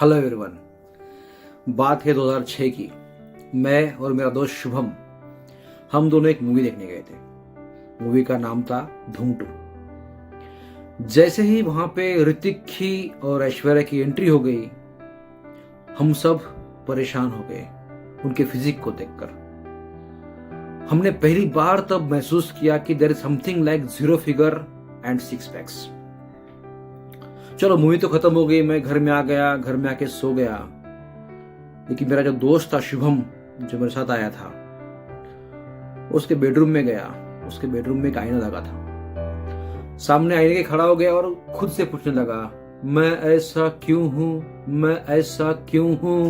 Hello everyone. बात है 2006 की। मैं और मेरा दोस्त शुभम, हम दोनों एक मूवी देखने गए थे। मूवी का नाम था धूम 2। जैसे ही वहां पे ऋतिक की और ऐश्वर्या की एंट्री हो गई, हम सब परेशान हो गए उनके फिजिक को देखकर। हमने पहली बार तब महसूस किया कि there is something like zero figure and six packs. चलो मूवी तो खत्म हो गई, मैं घर में आ गया, घर में आके सो गया। लेकिन मेरा जो दोस्त था शुभम, जो मेरे साथ आया था, उसके बेडरूम में गया। उसके बेडरूम में एक आईना लगा था। सामने आईने के खड़ा हो गया और खुद से पूछने लगा, मैं ऐसा क्यों हूं, मैं ऐसा क्यों हूं।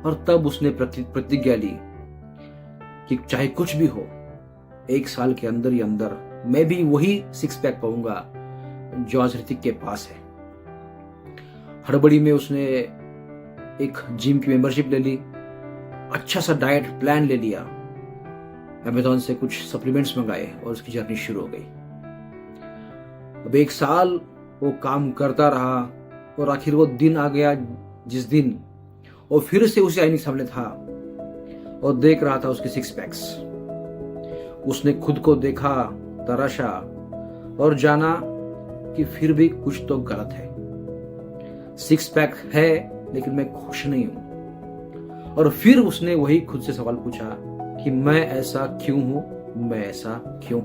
और तब उसने प्रतिज्ञा ली कि चाहे कुछ भी हो, 1 साल के अंदर ही अंदर मैं भी वही सिक्स पैक पाऊंगा जो आज ऋतिक के पास है। हड़बड़ी में उसने एक जिम की मेंबरशिप ले ली, अच्छा सा डाइट प्लान ले लिया, अमेज़न से कुछ सप्लीमेंट्स मंगाए और उसकी जर्नी शुरू हो गई। अब 1 साल वो काम करता रहा और आखिर वो दिन आ गया जिस दिन वो फिर से उसी आईने के सामने था और देख रहा था उसके सिक्स पैक्स। उसने खुद को देखा, तराशा और जाना कि फिर भी कुछ तो गलत है। सिक्स पैक है लेकिन मैं खुश नहीं हूं। और फिर उसने वही खुद से सवाल पूछा कि मैं ऐसा क्यों हूं, मैं ऐसा क्यों।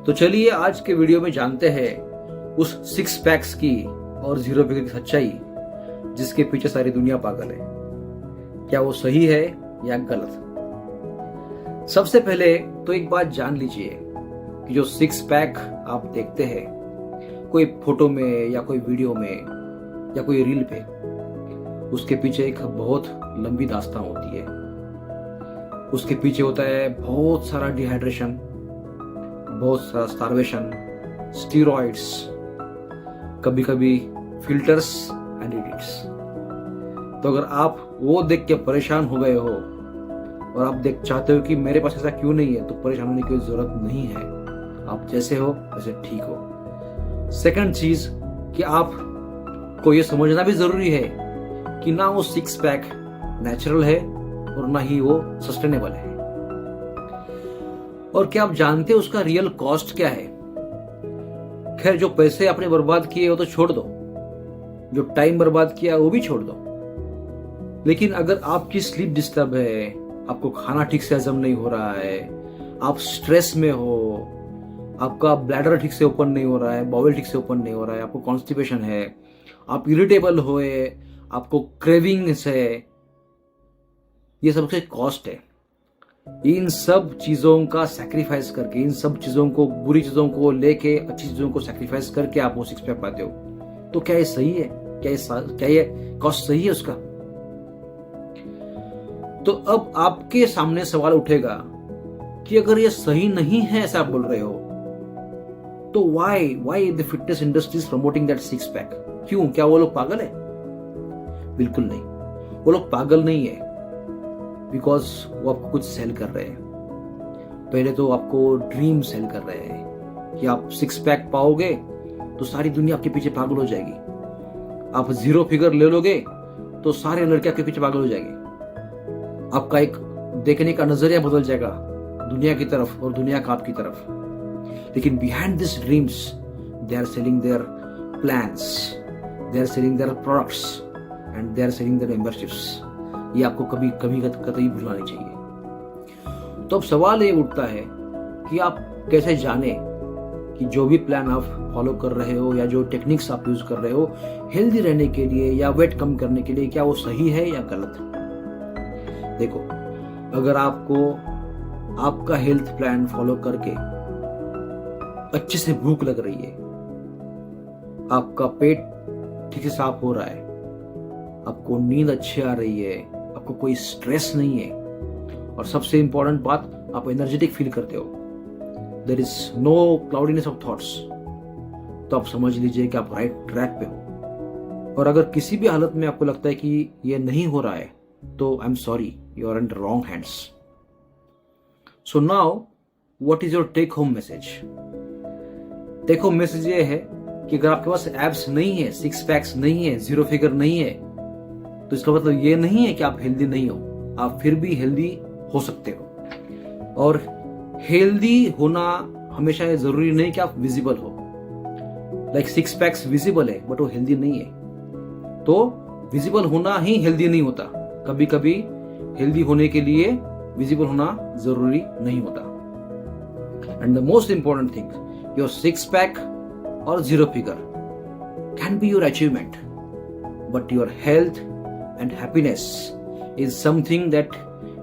तो चलिए आज के वीडियो में जानते हैं उस सिक्स पैक्स की और जीरो फिगर की सच्चाई, जिसके पीछे सारी दुनिया पागल है। क्या वो सही है या गलत। सबसे पहले तो एक बात जान लीजिए कि जो सिक्स पैक आप देखते हैं कोई फोटो में या कोई वीडियो में या कोई रील पे, उसके पीछे एक बहुत लंबी दास्तां होती है। उसके पीछे होता है बहुत सारा डिहाइड्रेशन, बहुत सारा स्टार्वेशन, स्टीरॉइड्स, कभी कभी फिल्टर्स एंड एडिट्स। तो अगर आप वो देख के परेशान हो गए हो और आप चाहते हो कि मेरे पास ऐसा क्यों नहीं है, तो परेशान होने की जरूरत नहीं है। आप जैसे हो वैसे ठीक हो। सेकंड चीज कि आप को ये समझना भी जरूरी है कि ना वो सिक्स पैक नेचुरल है और ना ही वो सस्टेनेबल है। और क्या आप जानते हैं उसका रियल कॉस्ट क्या है। खैर, जो पैसे आपने बर्बाद किए वो तो छोड़ दो, जो टाइम बर्बाद किया वो भी छोड़ दो। लेकिन अगर आपकी स्लीप डिस्टर्ब है, आपको खाना ठीक से हजम नहीं हो रहा है, आप स्ट्रेस में हो, आपका ब्लैडर ठीक से ओपन नहीं हो रहा है, बाउल ठीक से ओपन नहीं हो रहा है, आपको कॉन्स्टिपेशन है, आप इरिटेबल होए, आपको क्रेविंग्स है, ये सबसे कॉस्ट है। इन सब चीजों का सैक्रिफाइस करके, इन सब चीजों को, बुरी चीजों को लेके अच्छी चीजों को सैक्रिफाइस करके आप वो सिक्स पैक पाते हो। तो क्या ये सही है? क्या ये कॉस्ट सही है उसका? तो अब आपके सामने सवाल उठेगा कि अगर ये सही नहीं है ऐसा आप बोल रहे हो, तो why the fitness industry is promoting that six pack? क्यों? क्या वो लोग पागल है? बिल्कुल नहीं, वो लोग पागल नहीं है। बिकॉज वो आपको कुछ सेल कर रहे हैं। पहले तो आपको ड्रीम सेल कर रहे हैं कि आप सिक्स पैक पाओगे तो सारी दुनिया आपके पीछे पागल हो जाएगी। आप जीरो फिगर ले लोगे तो सारे लड़के आपके पीछे पागल हो जाएंगे। आपका एक देखने का नजरिया बदल जाएगा दुनिया की तरफ और दुनिया का आपकी तरफ। लेकिन behind this dreams they are selling their plans, they are selling their products and they are selling their memberships. ये आपको कभी कतई भूलना नहीं चाहिए। तो अब सवाल ये उठता है कि आप कैसे जाने कि जो भी प्लान आप फॉलो कर रहे हो या जो टेक्निक्स आप यूज कर रहे हो हेल्दी रहने के लिए या वेट कम करने के लिए, क्या वो सही है या गलत। देखो, अगर आपको आपका हेल्थ प्लान फॉलो करके अच्छे से भूख लग रही है, आपका पेट ठीक से साफ हो रहा है, आपको नींद अच्छी आ रही है, आपको कोई स्ट्रेस नहीं है, और सबसे इंपॉर्टेंट बात, आप एनर्जेटिक फील करते हो, there is no cloudiness of thoughts, तो आप समझ लीजिए कि आप राइट ट्रैक पे हो। और अगर किसी भी हालत में आपको लगता है कि ये नहीं हो रहा है, तो I am sorry, you are in wrong hands. So now what is your take home message? Take home message ये है कि अगर आपके पास एब्स नहीं है, सिक्स पैक्स नहीं है, जीरो फिगर नहीं है, तो इसका मतलब ये नहीं है कि आप हेल्दी नहीं हो। आप फिर भी हेल्दी हो सकते हो। और हेल्दी होना हमेशा ये जरूरी नहीं कि आप विजिबल हो। लाइक सिक्स पैक्स विजिबल है बट वो हेल्दी नहीं है, तो विजिबल होना ही हेल्दी नहीं होता। कभी कभी हेल्दी होने के लिए विजिबल होना जरूरी नहीं होता। And the most important thing, your six pack or zero figure can be your achievement, but your health and happiness is something that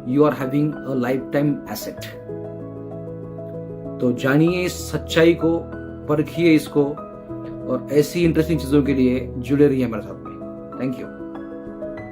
you are having a lifetime asset. तो जानिए इस सच्चाई को, परखिए इसको, और ऐसी इंटरेस्टिंग चीजों के लिए जुड़े रहिए हमारे साथ में। Thank you.